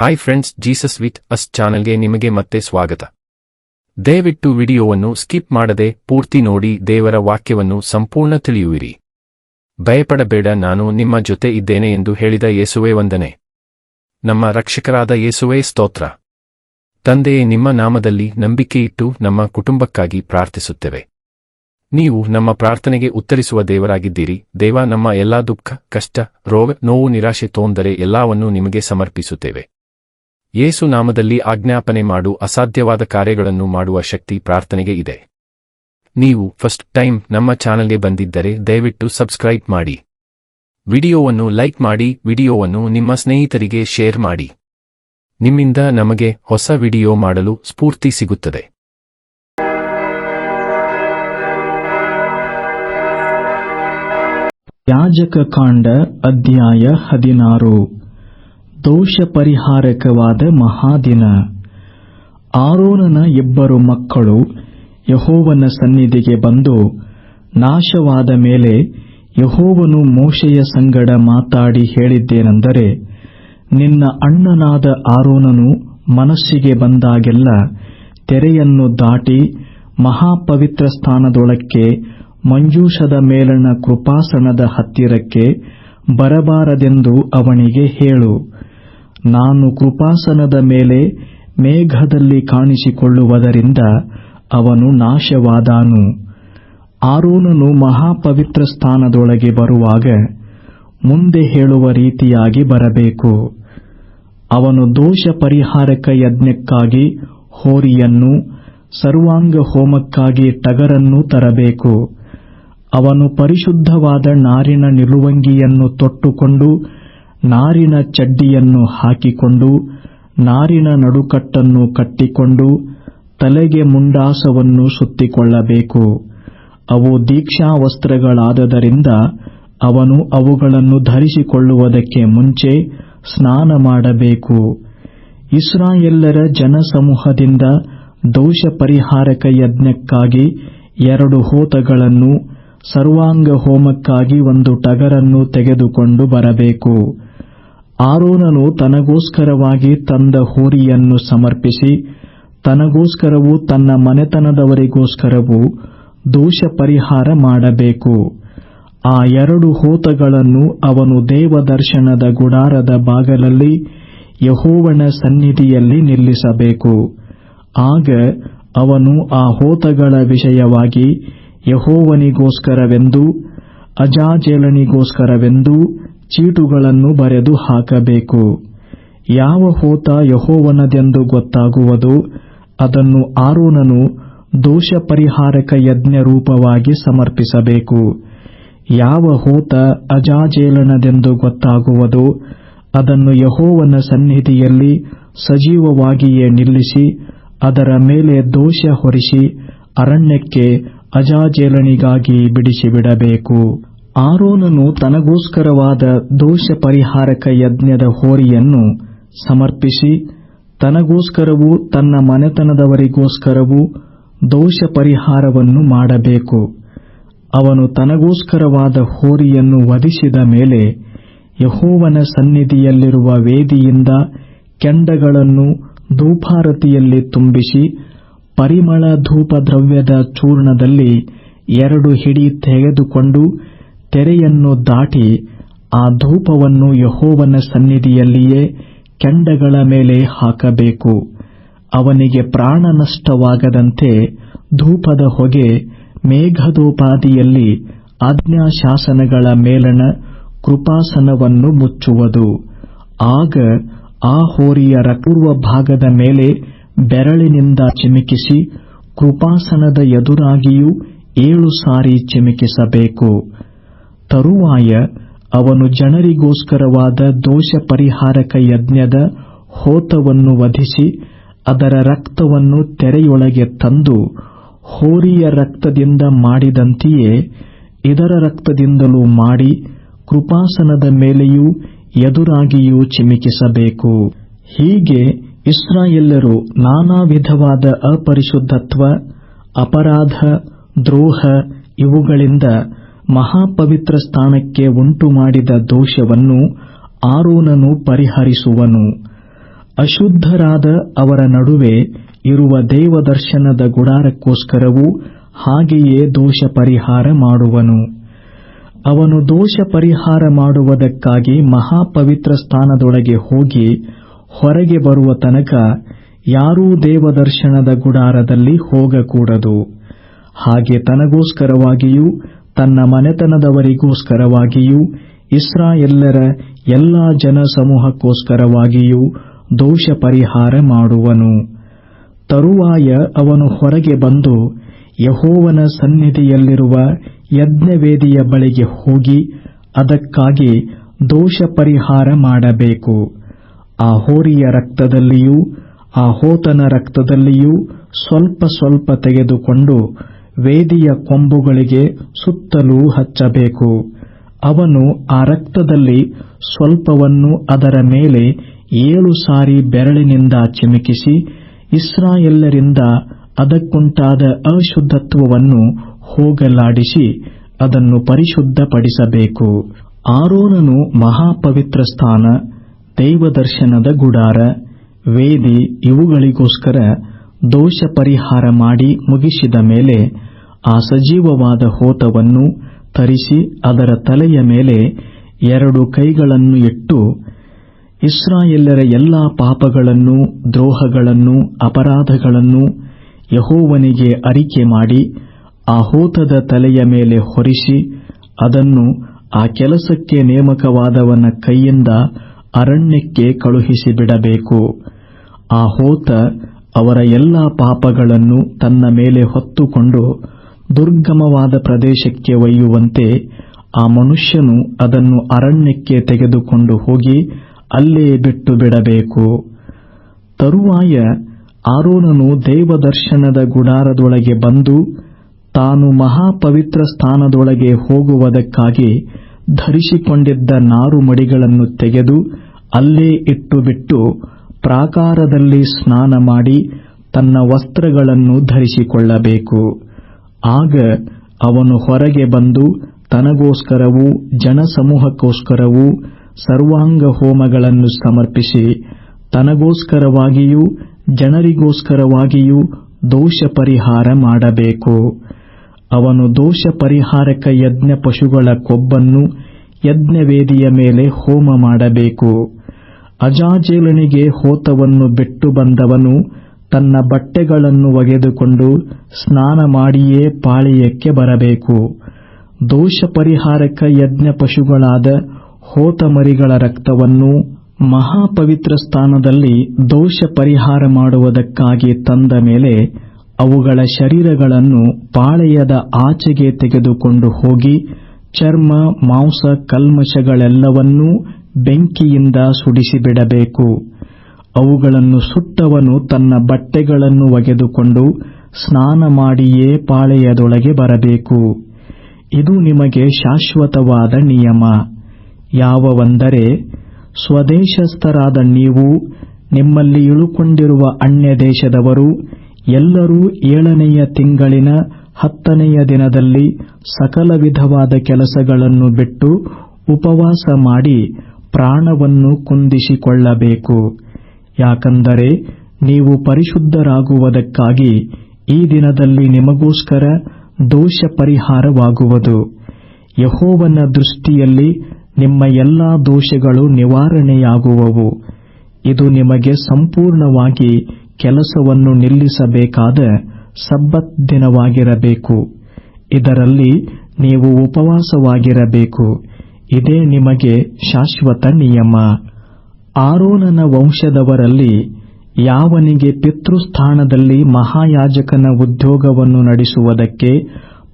Hi friends, Jesus with us ಚಾನೆಲ್ಗೆ ನಿಮಗೆ ಮತ್ತೆ ಸ್ವಾಗತ. ದಯವಿಟ್ಟು ವಿಡಿಯೋವನ್ನು ಸ್ಕಿಪ್ ಮಾಡದೆ ಪೂರ್ತಿ ನೋಡಿ ದೇವರ ವಾಕ್ಯವನ್ನು ಸಂಪೂರ್ಣ ತಿಳಿಯುವಿರಿ. ಭಯಪಡಬೇಡ, ನಾನು ನಿಮ್ಮ ಜೊತೆ ಇದ್ದೇನೆ ಎಂದು ಹೇಳಿದ ಯೇಸುವೇ ವಂದನೆ. ನಮ್ಮ ರಕ್ಷಕರಾದ ಯೇಸುವೇ ಸ್ತೋತ್ರ. ತಂದೆಯೇ, ನಿಮ್ಮ ನಾಮದಲ್ಲಿ ನಂಬಿಕೆಯಿಟ್ಟು ನಮ್ಮ ಕುಟುಂಬಕ್ಕಾಗಿ ಪ್ರಾರ್ಥಿಸುತ್ತೇವೆ. ನೀವು ನಮ್ಮ ಪ್ರಾರ್ಥನೆಗೆ ಉತ್ತರಿಸುವ ದೇವರಾಗಿದ್ದೀರಿ. ದೇವ, ನಮ್ಮ ಎಲ್ಲಾ ದುಃಖ, ಕಷ್ಟ, ರೋಗ, ನೋವು, ನಿರಾಶೆ, ತೊಂದರೆ ಎಲ್ಲವನ್ನೂ ನಿಮಗೆ ಸಮರ್ಪಿಸುತ್ತೇವೆ. ಯೇಸು ನಾಮದಲ್ಲಿ ಆಜ್ಞಾಪನೆ ಮಾಡು ಅಸಾಧ್ಯವಾದ ಕಾರ್ಯಗಳನ್ನು ಮಾಡುವ ಶಕ್ತಿ ಪ್ರಾರ್ಥನೆಗೆ ಇದೆ. ನೀವು ಫಸ್ಟ್ ಟೈಮ್ ನಮ್ಮ ಚಾನೆಲ್ಗೆ ಬಂದಿದ್ದರೆ ದಯವಿಟ್ಟು ಸಬ್ಸ್ಕ್ರೈಬ್ ಮಾಡಿ, ವಿಡಿಯೋವನ್ನು ಲೈಕ್ ಮಾಡಿ, ವಿಡಿಯೋವನ್ನು ನಿಮ್ಮ ಸ್ನೇಹಿತರಿಗೆ ಶೇರ್ ಮಾಡಿ. ನಿಮ್ಮಿಂದ ನಮಗೆ ಹೊಸ ವಿಡಿಯೋ ಮಾಡಲು ಸ್ಫೂರ್ತಿ ಸಿಗುತ್ತದೆ. ಯಾಜಕಕಾಂಡ ಅಧ್ಯಾಯ 16. ದೋಷ ಪರಿಹಾರಕವಾದ ಮಹಾದಿನ. ಆರೋನನ ಇಬ್ಬರು ಮಕ್ಕಳು ಯೆಹೋವನ ಸನ್ನಿಧಿಗೆ ಬಂದು, ನಾಶವಾದ ಮೇಲೆ ಯೆಹೋವನು ಮೋಶೆಯ ಸಂಗಡ ಮಾತಾಡಿ ಹೇಳಿದ್ದೇನೆಂದರೆ, ನಿನ್ನ ಅಣ್ಣನಾದ ಆರೋನನು ಮನಸ್ಸಿಗೆ ಬಂದಾಗೆಲ್ಲ ತೆರೆಯನ್ನು ದಾಟಿ ಮಹಾಪವಿತ್ರ ಸ್ಥಾನದೊಳಕ್ಕೆ ಮಂಜೂಷದ ಮೇಲಣ ಕೃಪಾಸನದ ಹತ್ತಿರಕ್ಕೆ ಬರಬಾರದೆಂದು ಅವನಿಗೆ ಹೇಳು. ನಾನು ಕೃಪಾಸನದ ಮೇಲೆ ಮೇಘದಲ್ಲಿ ಕಾಣಿಸಿಕೊಳ್ಳುವುದರಿಂದ ಅವನು ನಾಶವಾದಾನು. ಆರೋನನು ಮಹಾಪವಿತ್ರ ಸ್ಥಾನದೊಳಗೆ ಬರುವಾಗ ಮುಂದೆ ಹೇಳುವ ರೀತಿಯಾಗಿ ಬರಬೇಕು. ಅವನು ದೋಷ ಪರಿಹಾರಕ ಯಜ್ಞಕ್ಕಾಗಿ ಹೋರಿಯನ್ನು, ಸರ್ವಾಂಗ ಹೋಮಕ್ಕಾಗಿ ಟಗರನ್ನು ತರಬೇಕು. ಅವನು ಪರಿಶುದ್ಧವಾದ ನಾರಿನ ನಿಲುವಂಗಿಯನ್ನು ತೊಟ್ಟುಕೊಂಡು, ನಾರಿನ ಚಡ್ಡಿಯನ್ನು ಹಾಕಿಕೊಂಡು, ನಾರಿನ ನಡುಕಟ್ಟನ್ನು ಕಟ್ಟಿಕೊಂಡು, ತಲೆಗೆ ಮುಂಡಾಸವನ್ನು ಸುತ್ತಿಕೊಳ್ಳಬೇಕು. ಅವು ದೀಕ್ಷಾವಸ್ತ್ರಗಳಾದದರಿಂದ ಅವನು ಅವುಗಳನ್ನು ಧರಿಸಿಕೊಳ್ಳುವುದಕ್ಕೆ ಮುಂಚೆ ಸ್ನಾನ ಮಾಡಬೇಕು. ಇಸ್ರಾಯೇಲ್ಯರ ಜನಸಮೂಹದಿಂದ ದೋಷ ಪರಿಹಾರಕ ಯಜ್ಞಕ್ಕಾಗಿ 2 ಹೋತಗಳನ್ನು, ಸರ್ವಾಂಗ ಹೋಮಕ್ಕಾಗಿ 1 ಟಗರನ್ನು ತೆಗೆದುಕೊಂಡು ಬರಬೇಕು. ಆರೋನನು ತನಗೋಸ್ಕರವಾಗಿ ತಂದ ಹೋರಿಯನ್ನು ಸಮರ್ಪಿಸಿ, ತನಗೋಸ್ಕರವೂ ತನ್ನ ಮನೆತನದವರಿಗೋಸ್ಕರವೂ ದೋಷ ಪರಿಹಾರ ಮಾಡಬೇಕು. ಆ 2 ಹೋತಗಳನ್ನು ಅವನು ದೇವದರ್ಶನದ ಗುಡಾರದ ಬಾಗಲಲ್ಲಿ ಯೆಹೋವನ ಸನ್ನಿಧಿಯಲ್ಲಿ ನಿಲ್ಲಿಸಬೇಕು. ಆಗ ಅವನು ಆ ಹೋತಗಳ ವಿಷಯವಾಗಿ ಯೆಹೋವನಿಗೋಸ್ಕರವೆಂದೂ ಅಜಾಜೇಲನಿಗೋಸ್ಕರವೆಂದೂ ಚೀಟುಗಳನ್ನು ಬರೆದು ಹಾಕಬೇಕು. ಯಾವ ಹೋತ ಯೆಹೋವನದೆಂದು ಗೊತ್ತಾಗುವುದೋ ಅದನ್ನು ಆರೋನನು ದೋಷ ಪರಿಹಾರಕ ಯಜ್ಞ ರೂಪವಾಗಿ ಸಮರ್ಪಿಸಬೇಕು. ಯಾವ ಹೋತ ಅಜಾಜೇಲನದೆಂದು ಗೊತ್ತಾಗುವುದೋ ಅದನ್ನು ಯೆಹೋವನ ಸನ್ನಿಧಿಯಲ್ಲಿ ಸಜೀವವಾಗಿಯೇ ನಿಲ್ಲಿಸಿ, ಅದರ ಮೇಲೆ ದೋಷ ಹೊರಿಸಿ ಅರಣ್ಯಕ್ಕೆ ಅಜಾಜೇಲನಿಗಾಗಿ ಬಿಡಿಸಿಬಿಡಬೇಕು. ಆರೋನನು ತನಗೋಸ್ಕರವಾದ ದೋಷ ಪರಿಹಾರಕ ಯಜ್ಞದ ಹೋರಿಯನ್ನು ಸಮರ್ಪಿಸಿ, ತನಗೋಸ್ಕರವೂ ತನ್ನ ಮನೆತನದವರಿಗೋಸ್ಕರವೂ ದೋಷ ಪರಿಹಾರವನ್ನು ಮಾಡಬೇಕು. ಅವನು ತನಗೋಸ್ಕರವಾದ ಹೋರಿಯನ್ನು ವಧಿಸಿದ ಮೇಲೆ ಯೆಹೋವನ ಸನ್ನಿಧಿಯಲ್ಲಿರುವ ವೇದಿಯಿಂದ ಕೆಂಡಗಳನ್ನು ಧೂಪಾರತಿಯಲ್ಲಿ ತುಂಬಿಸಿ, ಪರಿಮಳ ಧೂಪದ್ರವ್ಯದ ಚೂರ್ಣದಲ್ಲಿ 2 ಹಿಡಿ ತೆಗೆದುಕೊಂಡು ತೆರೆಯನ್ನು ದಾಟಿ ಆ ಧೂಪವನ್ನು ಯೆಹೋವನ ಸನ್ನಿಧಿಯಲ್ಲಿಯೇ ಕೆಂಡಗಳ ಮೇಲೆ ಹಾಕಬೇಕು. ಅವನಿಗೆ ಪ್ರಾಣ ನಷ್ಟವಾಗದಂತೆ ಧೂಪದ ಹೊಗೆ ಮೇಘದೋಪಾದಿಯಲ್ಲಿ ಆಜ್ಞಾಶಾಸನಗಳ ಮೇಲಣ ಕೃಪಾಸನವನ್ನು ಮುಚ್ಚುವುದು. ಆಗ ಆ ಹೋರಿಯ ಪೂರ್ವ ಭಾಗದ ಮೇಲೆ ಬೆರಳಿನಿಂದ ಚಿಮಿಕಿಸಿ ಕೃಪಾಸನದ ಎದುರಾಗಿಯೂ 7 ಸಾರಿ ಚಿಮಿಕಿಸಬೇಕು. ತರುವಾಯ ಅವನು ಜನರಿಗೋಸ್ಕರವಾದ ದೋಷ ಪರಿಹಾರಕ ಯಜ್ಞದ ಹೋತವನ್ನು ವಧಿಸಿ ಅದರ ರಕ್ತವನ್ನು ತೆರೆಯೊಳಗೆ ತಂದು, ಹೋರಿಯ ರಕ್ತದಿಂದ ಮಾಡಿದಂತೆಯೇ ಇದರ ರಕ್ತದಿಂದಲೂ ಮಾಡಿ ಕೃಪಾಸನದ ಮೇಲೆಯೂ ಎದುರಾಗಿಯೂ ಚಿಮಿಕಿಸಬೇಕು. ಹೀಗೆ ಇಸ್ರಾಯೇಲ್ಯರು ನಾನಾ ವಿಧವಾದ ಅಪರಿಶುದ್ಧತ್ವ, ಅಪರಾಧ, ದ್ರೋಹ ಇವುಗಳಿಂದ ಮಹಾಪವಿತ್ರ ಸ್ಥಾನಕ್ಕೆ ಉಂಟುಮಾಡಿದ ದೋಷವನ್ನು ಆರೋನನು ಪರಿಹರಿಸುವನು. ಅಶುದ್ಧರಾದ ಅವರ ನಡುವೆ ಇರುವ ದೇವದರ್ಶನದ ಗುಡಾರಕ್ಕೋಸ್ಕರವೂ ಹಾಗೆಯೇ ದೋಷ ಪರಿಹಾರ ಮಾಡುವನು. ಅವನು ದೋಷ ಪರಿಹಾರ ಮಾಡುವುದಕ್ಕಾಗಿ ಮಹಾಪವಿತ್ರ ಸ್ಥಾನದೊಳಗೆ ಹೋಗಿ ಹೊರಗೆ ಬರುವ ತನಕ ಯಾರೂ ದೇವದರ್ಶನದ ಗುಡಾರದಲ್ಲಿ ಹೋಗಕೂಡದು. ಹಾಗೆ ತನಗೋಸ್ಕರವಾಗಿಯೂ ತನ್ನ ಮನೆತನದವರಿಗೋಸ್ಕರವಾಗಿಯೂ ಇಸ್ರಾಯೇಲ್ಯರ ಎಲ್ಲಾ ಜನಸಮೂಹಕ್ಕೋಸ್ಕರವಾಗಿಯೂ ದೋಷ ಪರಿಹಾರ ಮಾಡುವನು. ತರುವಾಯ ಅವನು ಹೊರಗೆ ಬಂದು ಯೆಹೋವನ ಸನ್ನಿಧಿಯಲ್ಲಿರುವ ಯಜ್ಞವೇದಿಯ ಬಳಿಗೆ ಹೋಗಿ ಅದಕ್ಕಾಗಿ ದೋಷ ಪರಿಹಾರ ಮಾಡಬೇಕು. ಆ ಹೋರಿಯ ರಕ್ತದಲ್ಲಿಯೂ ಆ ಹೋತನ ರಕ್ತದಲ್ಲಿಯೂ ಸ್ವಲ್ಪ ಸ್ವಲ್ಪ ತೆಗೆದುಕೊಂಡು ವೇದಿಯ ಕೊಂಬುಗಳಿಗೆ ಸುತ್ತಲೂ ಹಚ್ಚಬೇಕು. ಅವನು ಆ ರಕ್ತದಲ್ಲಿ ಸ್ವಲ್ಪವನ್ನು ಅದರ ಮೇಲೆ 7 ಸಾರಿ ಬೆರಳಿನಿಂದ ಚಿಮುಕಿಸಿ ಇಸ್ರಾಯೇಲ್ಯರಿಂದ ಅದಕ್ಕುಂಟಾದ ಅಶುದ್ಧತ್ವವನ್ನು ಹೋಗಲಾಡಿಸಿ ಅದನ್ನು ಪರಿಶುದ್ಧಪಡಿಸಬೇಕು. ಆರೋನನು ಮಹಾಪವಿತ್ರ ಸ್ಥಾನ, ದೇವದರ್ಶನದ ಗುಡಾರ, ವೇದಿ ಇವುಗಳಿಗೋಸ್ಕರ ದೋಷ ಪರಿಹಾರ ಮಾಡಿ ಮುಗಿಸಿದ ಮೇಲೆ ಆ ಸಜೀವವಾದ ಹೋತವನ್ನು ತರಿಸಿ ಅದರ ತಲೆಯ ಮೇಲೆ 2 ಕೈಗಳನ್ನು ಇಟ್ಟು ಇಸ್ರಾಯೇಲ್ಯರ ಎಲ್ಲಾ ಪಾಪಗಳನ್ನು, ದ್ರೋಹಗಳನ್ನು, ಅಪರಾಧಗಳನ್ನು ಯೆಹೋವನಿಗೆ ಅರಿಕೆ ಮಾಡಿ ಆ ಹೋತದ ತಲೆಯ ಮೇಲೆ ಹೊರಿಸಿ ಅದನ್ನು ಆ ಕೆಲಸಕ್ಕೆ ನೇಮಕವಾದವನ ಕೈಯಿಂದ ಅರಣ್ಯಕ್ಕೆ ಕಳುಹಿಸಿಬಿಡಬೇಕು. ಆ ಹೋತ ಅವರ ಎಲ್ಲಾ ಪಾಪಗಳನ್ನು ತನ್ನ ಮೇಲೆ ಹೊತ್ತುಕೊಂಡು ದುರ್ಗಮವಾದ ಪ್ರದೇಶಕ್ಕೆ ಒಯ್ಯುವಂತೆ ಆ ಮನುಷ್ಯನು ಅದನ್ನು ಅರಣ್ಯಕ್ಕೆ ತೆಗೆದುಕೊಂಡು ಹೋಗಿ ಅಲ್ಲೇ ಬಿಟ್ಟು ಬಿಡಬೇಕು. ತರುವಾಯ ಆರೋನನು ದೇವದರ್ಶನದ ಗುಡಾರದೊಳಗೆ ಬಂದು ತಾನು ಮಹಾಪವಿತ್ರ ಸ್ಥಾನದೊಳಗೆ ಹೋಗುವುದಕ್ಕಾಗಿ ಧರಿಸಿಕೊಂಡಿದ್ದ ನಾರುಮಡಿಗಳನ್ನು ತೆಗೆದು ಅಲ್ಲೇ ಇಟ್ಟುಬಿಟ್ಟು ಪ್ರಾಕಾರದಲ್ಲಿ ಸ್ನಾನ ಮಾಡಿ ತನ್ನ ವಸ್ತ್ರಗಳನ್ನು ಧರಿಸಿಕೊಳ್ಳಬೇಕು. ಆಗ ಅವನು ಹೊರಗೆ ಬಂದು ತನಗೋಸ್ಕರವೂ ಜನಸಮೂಹಕ್ಕೋಸ್ಕರವೂ ಸರ್ವಾಂಗ ಹೋಮಗಳನ್ನು ಸಮರ್ಪಿಸಿ ತನಗೋಸ್ಕರವಾಗಿಯೂ ಜನರಿಗೋಸ್ಕರವಾಗಿಯೂ ದೋಷ ಪರಿಹಾರ ಮಾಡಬೇಕು. ಅವನು ದೋಷ ಪರಿಹಾರಕ ಯಜ್ಞ ಪಶುಗಳ ಕೊಬ್ಬನ್ನು ಯಜ್ಞವೇದಿಯ ಮೇಲೆ ಹೋಮ ಮಾಡಬೇಕು. ಅಜಾಜೇಲನಿಗೆ ಹೋತವನ್ನು ಬಿಟ್ಟು ಬಂದವನು ತನ್ನ ಬಟ್ಟೆಗಳನ್ನು ಒಗೆದುಕೊಂಡು ಸ್ನಾನ ಮಾಡಿಯೇ ಪಾಳೆಯಕ್ಕೆ ಬರಬೇಕು. ದೋಷ ಪರಿಹಾರಕ ಯಜ್ಞ ಪಶುಗಳಾದ ಹೋತಮರಿಗಳ ರಕ್ತವನ್ನು ಮಹಾಪವಿತ್ರ ಸ್ಥಾನದಲ್ಲಿ ದೋಷ ಪರಿಹಾರ ಮಾಡುವುದಕ್ಕಾಗಿ ತಂದ ಮೇಲೆ ಅವುಗಳ ಶರೀರಗಳನ್ನು ಪಾಳೆಯದ ಆಚೆಗೆ ತೆಗೆದುಕೊಂಡು ಹೋಗಿ ಚರ್ಮ, ಮಾಂಸ, ಕಲ್ಮಶಗಳೆಲ್ಲವನ್ನೂ ಬೆಂಕಿಯಿಂದ ಸುಡಿಸಿಬಿಡಬೇಕು. ಅವುಗಳನ್ನು ಸುಟ್ಟವನು ತನ್ನ ಬಟ್ಟೆಗಳನ್ನು ಒಗೆದುಕೊಂಡು ಸ್ನಾನ ಮಾಡಿಯೇ ಪಾಳೆಯದೊಳಗೆ ಬರಬೇಕು. ಇದು ನಿಮಗೆ ಶಾಶ್ವತವಾದ ನಿಯಮ. ಯಾವವೆಂದರೆ, ಸ್ವದೇಶಸ್ಥರಾದ ನೀವು, ನಿಮ್ಮಲ್ಲಿ ಇಳುಕೊಂಡಿರುವ ಅನ್ಯದೇಶದವರು ಎಲ್ಲರೂ 7ನೆಯ ತಿಂಗಳಿನ 10ನೆಯ ದಿನದಲ್ಲಿ ಸಕಲ ವಿಧವಾದ ಕೆಲಸಗಳನ್ನು ಬಿಟ್ಟು ಉಪವಾಸ ಮಾಡಿ ಪ್ರಾಣವನ್ನು ಕುಂದಿಸಿಕೊಳ್ಳಬೇಕು. ಯಾಕಂದರೆ ನೀವು ಪರಿಶುದ್ಧರಾಗುವುದಕ್ಕಾಗಿ ಈ ದಿನದಲ್ಲಿ ನಿಮಗೋಸ್ಕರ ದೋಷ ಪರಿಹಾರವಾಗುವುದು. ಯೆಹೋವನ ದೃಷ್ಟಿಯಲ್ಲಿ ನಿಮ್ಮ ಎಲ್ಲಾ ದೋಷಗಳು ನಿವಾರಣೆಯಾಗುವವು. ಇದು ನಿಮಗೆ ಸಂಪೂರ್ಣವಾಗಿ ಕೆಲಸವನ್ನು ನಿಲ್ಲಿಸಬೇಕಾದ ಸಬ್ಬತ್ ದಿನವಾಗಿರಬೇಕು. ಇದರಲ್ಲಿ ನೀವು ಉಪವಾಸವಾಗಿರಬೇಕು. ಇದೇ ನಿಮಗೆ ಶಾಶ್ವತ ನಿಯಮ. ಆರೋನನ ವಂಶದವರಲ್ಲಿ ಯಾವನಿಗೆ ಪಿತೃಸ್ಥಾನದಲ್ಲಿ ಮಹಾಯಾಜಕನ ಉದ್ಯೋಗವನ್ನು ನಡೆಸುವುದಕ್ಕೆ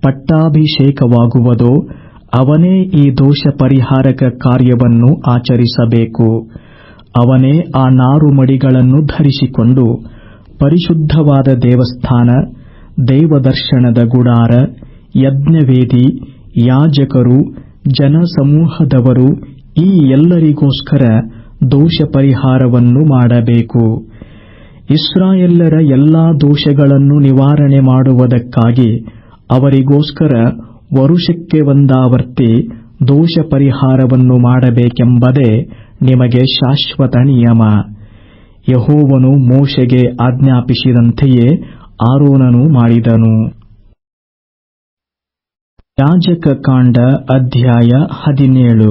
ಪಟ್ಟಾಭಿಷೇಕವಾಗುವುದೋ ಅವನೇ ಈ ದೋಷ ಪರಿಹಾರಕ ಕಾರ್ಯವನ್ನು ಆಚರಿಸಬೇಕು. ಅವನೇ ಆ ನಾರುಮಡಿಗಳನ್ನು ಧರಿಸಿಕೊಂಡು ಪರಿಶುದ್ಧವಾದ ದೇವಸ್ಥಾನ, ದೇವದರ್ಶನದ ಗುಡಾರ, ಯಜ್ಞವೇದಿ, ಯಾಜಕರು, ಜನಸಮೂಹದವರು ಈ ಎಲ್ಲರಿಗೋಸ್ಕರ ದೋಷ ಪರಿಹಾರವನ್ನು ಮಾಡಬೇಕು. ಇಸ್ರಾಯೇಲ್ಯರ ಎಲ್ಲಾ ದೋಷಗಳನ್ನು ನಿವಾರಣೆ ಮಾಡುವುದಕ್ಕಾಗಿ ಅವರಿಗೋಸ್ಕರ ವರುಷಕ್ಕೆ ಒಂದಾವರ್ತಿ ದೋಷ ಪರಿಹಾರವನ್ನು ಮಾಡಬೇಕೆಂಬುದೇ ನಿಮಗೆ ಶಾಶ್ವತ ನಿಯಮ. ಯೆಹೋವನು ಮೋಶೆಗೆ ಆಜ್ಞಾಪಿಸಿದಂತೆಯೇ ಆರೋನನು ಮಾಡಿದನು. ಯಾಜಕಕಾಂಡ ಅಧ್ಯಾಯ 17.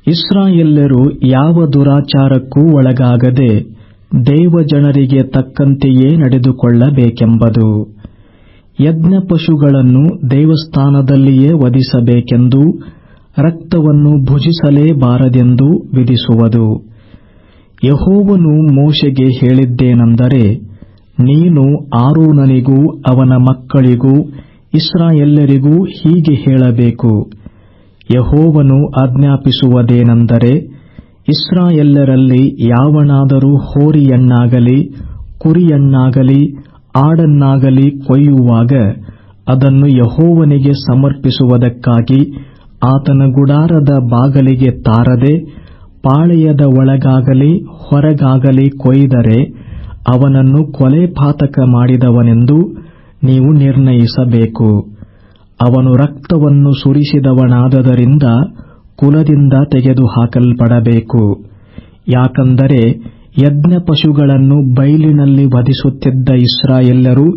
ಇಸ್ರಾಯೇಲ್ಯರು ಯಾವ ದುರಾಚಾರಕ್ಕೂ ಒಳಗಾಗದೆ ದೇವಜನರಿಗೆ ತಕ್ಕಂತೆಯೇ ನಡೆದುಕೊಳ್ಳಬೇಕೆಂಬುದು. ಯಜ್ಞಪಶುಗಳನ್ನು ದೇವಸ್ಥಾನದಲ್ಲಿಯೇ ವಧಿಸಬೇಕೆಂದೂ ರಕ್ತವನ್ನು ಭುಜಿಸಲೇಬಾರದೆಂದೂ ವಿಧಿಸುವುದು. ಯೆಹೋವನು ಮೋಶೆಗೆ ಹೇಳಿದ್ದೇನೆಂದರೆ, ನೀನು ಆರೋನನಿಗೂ ಅವನ ಮಕ್ಕಳಿಗೂ ಇಸ್ರಾಯೇಲ್ಯರಿಗೂ ಹೀಗೆ ಹೇಳಬೇಕು. ಯೆಹೋವನು ಆಜ್ಞಾಪಿಸುವುದೇನೆಂದರೆ, ಇಸ್ರಾಯೇಲ್ಯರಲ್ಲಿ ಯಾವನಾದರೂ ಹೋರಿಯನ್ನಾಗಲಿ ಕುರಿಯನ್ನಾಗಲಿ ಆಡನ್ನಾಗಲಿ ಕೊಯ್ಯುವಾಗ ಅದನ್ನು ಯೆಹೋವನಿಗೆ ಸಮರ್ಪಿಸುವುದಕ್ಕಾಗಿ ಆತನ ಗುಡಾರದ ಬಾಗಿಲಿಗೆ ತಾರದೆ ಪಾಳೆಯದ ಒಳಗಾಗಲಿ ಹೊರಗಾಗಲಿ ಕೊಯ್ದರೆ ಅವನನ್ನು ಕೊಲೆಪಾತಕ ಮಾಡಿದವನೆಂದು ನೀವು ನಿರ್ಣಯಿಸಬೇಕು. ಅವನು ರಕ್ತವನ್ನು ಸುರಿಸಿದವನಾದದರಿಂದ ಕುಲದಿಂದ ತೆಗೆದುಹಾಕಲ್ಪಡಬೇಕು. ಯಾಕಂದರೆ ಯಜ್ಞಪಶುಗಳನ್ನು ಬೈಲಿನಲ್ಲಿ ವಧಿಸುತ್ತಿದ್ದ ಇಸ್ರಾಯೇಲ್ಯರು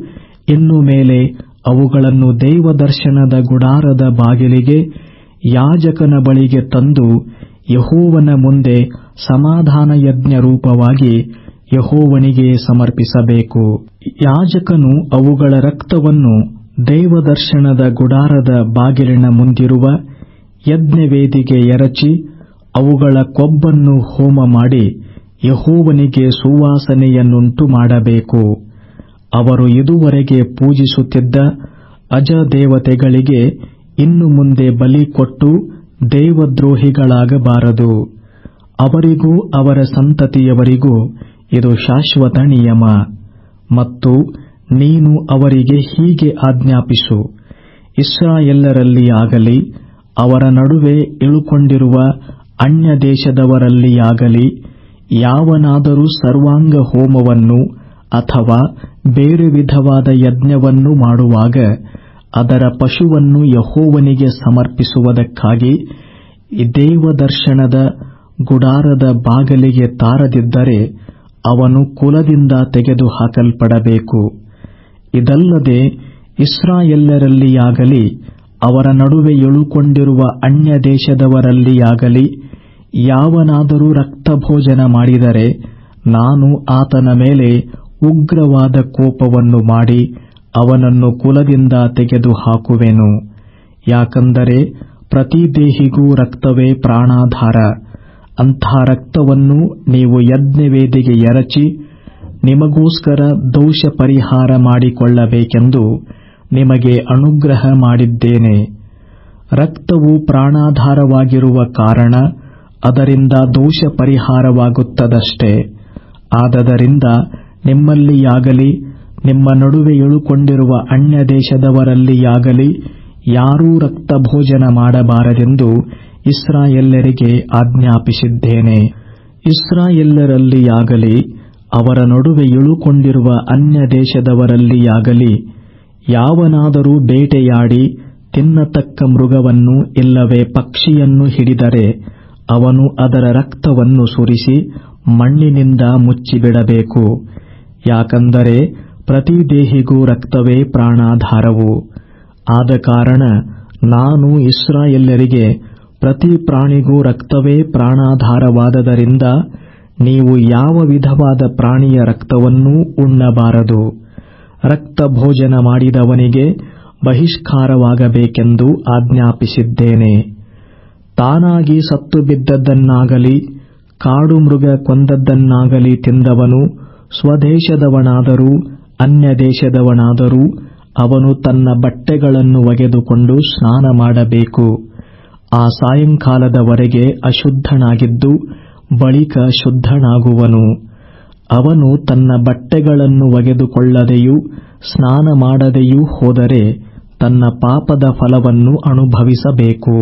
ಇನ್ನು ಮೇಲೆ ಅವುಗಳನ್ನು ದೇವದರ್ಶನದ ಗುಡಾರದ ಬಾಗಿಲಿಗೆ ಯಾಜಕನ ಬಳಿಗೆ ತಂದು ಯೆಹೋವನ ಮುಂದೆ ಸಮಾಧಾನ ಯಜ್ಞ ರೂಪವಾಗಿ ಯೆಹೋವನಿಗೆ ಸಮರ್ಪಿಸಬೇಕು. ಯಾಜಕನು ಅವುಗಳ ರಕ್ತವನ್ನು ದೇವದರ್ಶನದ ಗುಡಾರದ ಬಾಗಿಲಿನ ಮುಂದಿರುವ ಯಜ್ಞವೇದಿಗೆ ಎರಚಿ ಅವುಗಳ ಕೊಬ್ಬನ್ನು ಹೋಮ ಮಾಡಿ ಯೆಹೋವನಿಗೆ ಸುವಾಸನೆಯನ್ನುಂಟು ಮಾಡಬೇಕು. ಅವರು ಇದುವರೆಗೆ ಪೂಜಿಸುತ್ತಿದ್ದ ಅಜದೇವತೆಗಳಿಗೆ ಇನ್ನು ಮುಂದೆ ಬಲಿ ಕೊಟ್ಟು ದೇವದ್ರೋಹಿಗಳಾಗಬಾರದು. ಅವರಿಗೂ ಅವರ ಸಂತತಿಯವರಿಗೂ ಇದು ಶಾಶ್ವತ ನಿಯಮ. ಮತ್ತು ನೀನು ಅವರಿಗೆ ಹೀಗೆ ಆಜ್ಞಾಪಿಸು, ಇಸ್ರಾಯೇಲ್ಯರಲ್ಲಿಯಾಗಲಿ ಅವರ ನಡುವೆ ಇಳುಕೊಂಡಿರುವ ಅನ್ಯದೇಶದವರಲ್ಲಿಯಾಗಲಿ ಯಾವನಾದರೂ ಸರ್ವಾಂಗ ಹೋಮವನ್ನು ಅಥವಾ ಬೇರೆ ವಿಧವಾದ ಯಜ್ಞವನ್ನು ಮಾಡುವಾಗ ಅದರ ಪಶುವನ್ನು ಯೆಹೋವನಿಗೆ ಸಮರ್ಪಿಸುವುದಕ್ಕಾಗಿ ದೇವದರ್ಶನದ ಗುಡಾರದ ಬಾಗಿಲಿಗೆ ತಾರದಿದ್ದರೆ ಅವನು ಕುಲದಿಂದ ತೆಗೆದುಹಾಕಲ್ಪಡಬೇಕು. ಇದಲ್ಲದೆ ಇಸ್ರಾಯೇಲ್ಯರಲ್ಲಿಯಾಗಲಿ ಅವರ ನಡುವೆ ಇಳುಕೊಂಡಿರುವ ಅನ್ಯದೇಶದವರಲ್ಲಿಯಾಗಲಿ ಯಾವನಾದರೂ ರಕ್ತಭೋಜನ ಮಾಡಿದರೆ ನಾನು ಆತನ ಮೇಲೆ ಉಗ್ರವಾದ ಕೋಪವನ್ನು ಮಾಡಿ ಅವನನ್ನು ಕುಲದಿಂದ ತೆಗೆದುಹಾಕುವೆನು. ಯಾಕಂದರೆ ಪ್ರತಿ ದೇಹಿಗೂ ರಕ್ತವೇ ಪ್ರಾಣಾಧಾರ. ಅಂಥ ರಕ್ತವನ್ನು ನೀವು ಯಜ್ಞವೇದಿಗೆ ಎರಚಿ ನಿಮಗೋಸ್ಕರ ದೋಷ ಪರಿಹಾರ ಮಾಡಿಕೊಳ್ಳಬೇಕೆಂದು ನಿಮಗೆ ಅನುಗ್ರಹ ಮಾಡಿದ್ದೇನೆ. ರಕ್ತವು ಪ್ರಾಣಾಧಾರವಾಗಿರುವ ಕಾರಣ ಅದರಿಂದ ದೋಷ ಪರಿಹಾರವಾಗುತ್ತದಷ್ಟೇ. ಆದದರಿಂದ ನಿಮ್ಮಲ್ಲಿಯಾಗಲಿ ನಿಮ್ಮ ನಡುವೆ ಇಳುಕೊಂಡಿರುವ ಅನ್ಯದೇಶದವರಲ್ಲಿಯಾಗಲಿ ಯಾರೂ ರಕ್ತಭೋಜನ ಮಾಡಬಾರದೆಂದು ಇಸ್ರಾಯೇಲ್ಯರಿಗೆ ಆಜ್ಞಾಪಿಸಿದ್ದೇನೆ. ಇಸ್ರಾಯೇಲ್ಯರಲ್ಲಿಯಾಗಲಿ ಅವರ ನಡುವೆ ಇಳುಕೊಂಡಿರುವ ಅನ್ಯದೇಶದವರಲ್ಲಿಯಾಗಲಿ ಯಾವನಾದರೂ ಬೇಟೆಯಾಡಿ ತಿನ್ನತಕ್ಕ ಮೃಗವನ್ನು ಇಲ್ಲವೇ ಪಕ್ಷಿಯನ್ನು ಹಿಡಿದರೆ ಅವನು ಅದರ ರಕ್ತವನ್ನು ಸುರಿಸಿ ಮಣ್ಣಿನಿಂದ ಮುಚ್ಚಿಬಿಡಬೇಕು. ಯಾಕಂದರೆ ಪ್ರತಿ ದೇಹಿಗೂ ರಕ್ತವೇ ಪ್ರಾಣಾಧಾರವು. ಆದ ಕಾರಣ ನಾನು ಇಸ್ರಾಯೇಲ್ಯರಿಗೆ ಪ್ರತಿ ಪ್ರಾಣಿಗೂ ರಕ್ತವೇ ಪ್ರಾಣಾಧಾರವಾದದರಿಂದ ನೀವು ಯಾವ ವಿಧವಾದ ಪ್ರಾಣಿಯ ರಕ್ತವನ್ನೂ ಉಣ್ಣಬಾರದು. ರಕ್ತಭೋಜನ ಮಾಡಿದವನಿಗೆ ಬಹಿಷ್ಕಾರವಾಗಬೇಕೆಂದು ಆಜ್ಞಾಪಿಸಿದ್ದೇನೆ. ತಾನಾಗಿ ಸತ್ತು ಬಿದ್ದದ್ದನ್ನಾಗಲಿ ಕಾಡು ಮೃಗ ಕೊಂದದ್ದನ್ನಾಗಲಿ ತಿಂದವನು ಸ್ವದೇಶದವನಾದರೂ ಅನ್ಯದೇಶದವನಾದರೂ ಅವನು ತನ್ನ ಬಟ್ಟೆಗಳನ್ನು ಒಗೆದುಕೊಂಡು ಸ್ನಾನ ಮಾಡಬೇಕು. ಆ ಸಾಯಂಕಾಲದವರೆಗೆ ಅಶುದ್ಧನಾಗಿದ್ದು ಬಳಿಕ ಶುದ್ಧನಾಗುವನು. ಅವನು ತನ್ನ ಬಟ್ಟೆಗಳನ್ನು ಒಗೆದುಕೊಳ್ಳದೆಯೂ ಸ್ನಾನ ಮಾಡದೆಯೂ ಹೋದರೆ ತನ್ನ ಪಾಪದ ಫಲವನ್ನು ಅನುಭವಿಸಬೇಕು.